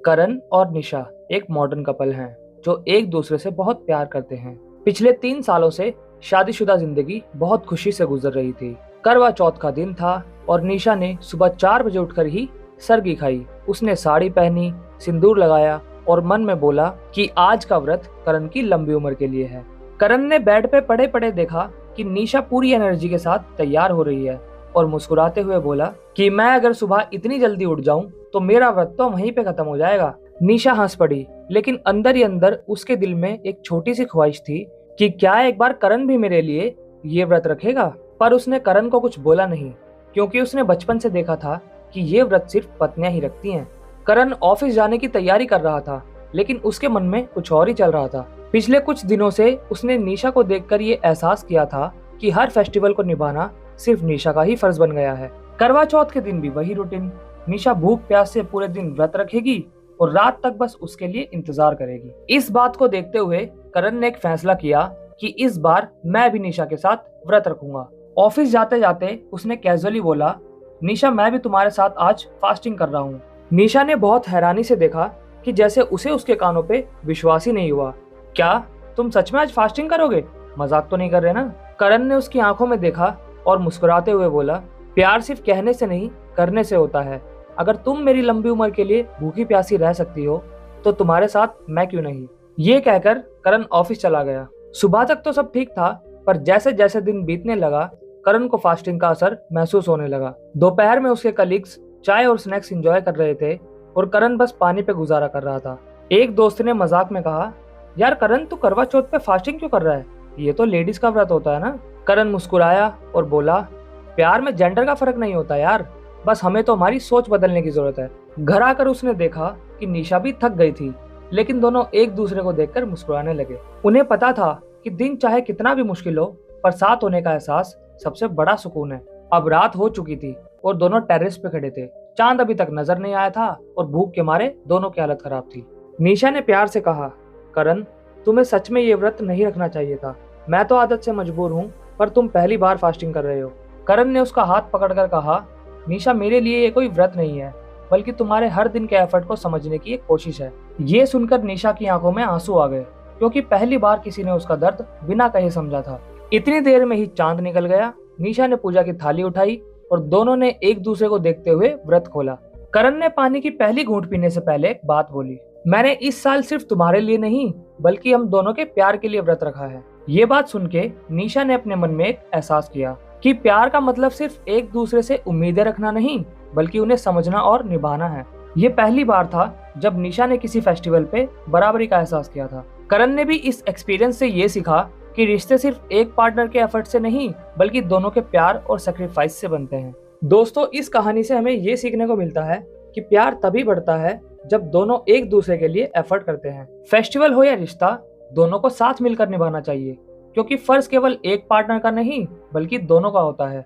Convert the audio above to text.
करण और निशा एक modern couple हैं जो एक दूसरे से बहुत प्यार करते हैं। पिछले 3 सालों से शादीशुदा जिंदगी बहुत खुशी से गुजर रही थी। करवा चौथ का दिन था और निशा ने सुबह 4 बजे उठकर ही सरगी खाई। उसने साड़ी पहनी, सिंदूर लगाया और मन में बोला कि आज का व्रत करण की लंबी उम्र के लिए है। करण ने बेड पे पड़े पड़े देखा कि निशा पूरी एनर्जी के साथ तैयार हो रही है और मुस्कुराते हुए बोला कि मैं अगर सुबह इतनी जल्दी उठ जाऊं तो मेरा व्रत तो वहीं पे खत्म हो जाएगा। निशा हंस पड़ी, लेकिन अंदर ही अंदर उसके दिल में एक छोटी सी ख्वाहिश थी कि क्या एक बार करण भी मेरे लिए ये व्रत रखेगा। पर उसने करण को कुछ बोला नहीं, क्योंकि उसने बचपन से देखा था कि ये व्रत सिर्फ पत्नियां ही रखती हैं। करण ऑफिस जाने की तैयारी कर रहा था, लेकिन उसके मन में कुछ और ही चल रहा था। पिछले कुछ दिनों से उसने निशा को देखकर ये एहसास किया था कि हर फेस्टिवल को निभाना सिर्फ निशा का ही फर्ज बन गया है। करवा चौथ के दिन भी वही रूटीन। निशा भूख प्यास से पूरे दिन व्रत रखेगी और रात तक बस उसके लिए इंतजार करेगी। इस बात को देखते हुए करण ने एक फैसला किया कि इस बार मैं भी निशा के साथ व्रत रखूंगा। ऑफिस जाते जाते उसने कैजुअली बोला, निशा मैं भी तुम्हारे साथ आज फास्टिंग कर रहा हूँ। निशा ने बहुत हैरानी से देखा कि जैसे उसे उसके कानों पे विश्वास ही नहीं हुआ। क्या तुम सच में आज फास्टिंग करोगे? मजाक तो नहीं कर रहे ना? करण ने उसकी आंखों में देखा और मुस्कुराते हुए बोला, प्यार सिर्फ कहने से नहीं करने से होता है। अगर तुम मेरी लंबी उम्र के लिए भूखी प्यासी रह सकती हो तो तुम्हारे साथ मैं क्यों नहीं। ये कहकर करण ऑफिस चला गया। सुबह तक तो सब ठीक था, पर जैसे जैसे दिन बीतने लगा करण को फास्टिंग का असर महसूस होने लगा। दोपहर में उसके कलीग्स चाय और स्नैक्स एंजॉय कर रहे थे और करण बस पानी पे गुजारा कर रहा था। एक दोस्त ने मजाक में कहा, यार करण तू करवा चौथ पे फास्टिंग क्यों कर रहा है? ये तो लेडीज का व्रत होता है ना। करण मुस्कुराया और बोला, प्यार में जेंडर का फर्क नहीं होता यार, बस हमें तो हमारी सोच बदलने की जरूरत है। घर आकर उसने देखा कि निशा भी थक गई थी, लेकिन दोनों एक दूसरे को देखकर मुस्कुराने लगे। उन्हें पता था कि दिन चाहे कितना भी मुश्किल हो, पर साथ होने का एहसास सबसे बड़ा सुकून है। अब रात हो चुकी थी और दोनों टेरेस पे खड़े थे। चांद अभी तक नजर नहीं आया था और भूख के मारे दोनों की हालत खराब थी। निशा ने प्यार से कहा, करण तुम्हें सच में ये व्रत नहीं रखना चाहिए था। मैं तो आदत से मजबूर हूँ, पर तुम पहली बार फास्टिंग कर रहे हो। करण ने उसका हाथ पकड़कर कहा, निशा मेरे लिए ये कोई व्रत नहीं है, बल्कि तुम्हारे हर दिन के एफर्ट को समझने की एक कोशिश है। ये सुनकर निशा की आंखों में आंसू आ गए, क्योंकि पहली बार किसी ने उसका दर्द बिना कहे समझा था। इतनी देर में ही चांद निकल गया। निशा ने पूजा की थाली उठाई और दोनों ने एक दूसरे को देखते हुए व्रत खोला। करण ने पानी की पहली घूंट पीने से पहले एक बात बोली, मैंने इस साल सिर्फ तुम्हारे लिए नहीं बल्कि हम दोनों के प्यार के लिए व्रत रखा है। ये बात सुन के निशा ने अपने मन में एक एहसास किया कि प्यार का मतलब सिर्फ एक दूसरे से उम्मीदें रखना नहीं, बल्कि उन्हें समझना और निभाना है। ये पहली बार था जब निशा ने किसी फेस्टिवल पे बराबरी का एहसास किया था। करण ने भी इस एक्सपीरियंस से ये सीखा कि रिश्ते सिर्फ एक पार्टनर के एफर्ट से नहीं, बल्कि दोनों के प्यार और सेक्रीफाइस से बनते हैं। दोस्तों, इस कहानी से हमें ये सीखने को मिलता है कि प्यार तभी बढ़ता है जब दोनों एक दूसरे के लिए एफर्ट करते हैं। फेस्टिवल हो या रिश्ता, दोनों को साथ मिलकर निभाना चाहिए, क्योंकि फर्ज केवल एक पार्टनर का नहीं बल्कि दोनों का होता है।